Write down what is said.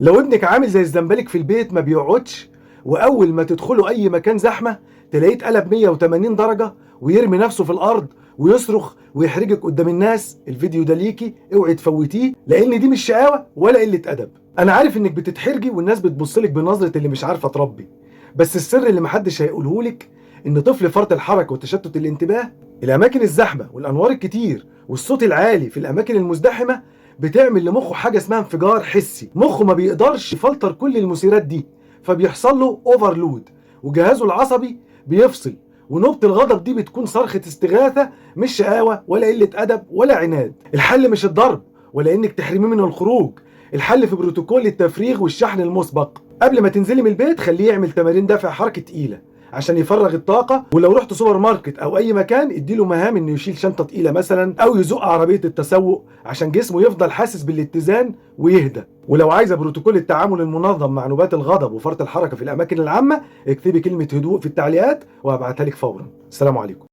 لو ابنك عامل زي الزمبلك في البيت ما بيقعدش، واول ما تدخلوا اي مكان زحمه تلاقيه اتقلب 180 درجه ويرمي نفسه في الارض ويصرخ ويحرجك قدام الناس، الفيديو ده ليكي، اوعي تفوتيه، لان دي مش شقاوه ولا قله ادب. انا عارف انك بتتحرجي والناس بتبصلك بنظره اللي مش عارفه تربي، بس السر اللي محدش هيقولهولك ان طفل فرط الحركه وتشتت الانتباه، الاماكن الزحمه والانوار الكتير والصوت العالي في الاماكن المزدحمه بتعمل لمخه حاجه اسمها انفجار حسي. مخه ما بيقدرش يفلتر كل المثيرات دي، فبيحصل له اوفرلود وجهازه العصبي بيفصل، ونوبة الغضب دي بتكون صرخة استغاثة، مش شقاوة ولا قلة أدب ولا عناد. الحل مش الضرب ولا إنك تحرميه من الخروج، الحل في بروتوكول التفريغ والشحن المسبق. قبل ما تنزلي من البيت خليه يعمل تمارين دفع حركة تقيلة عشان يفرغ الطاقة، ولو رحت سوبر ماركت أو أي مكان اديله مهام إنه يشيل شنطة تقيلة مثلا أو يزق عربية التسوق عشان جسمه يفضل حاسس بالاتزان ويهدى. ولو عايزة بروتوكول التعامل المنظم مع نوبات الغضب وفرط الحركة في الأماكن العامة اكتبي كلمة هدوء في التعليقات وهبعتها لك فورا. السلام عليكم.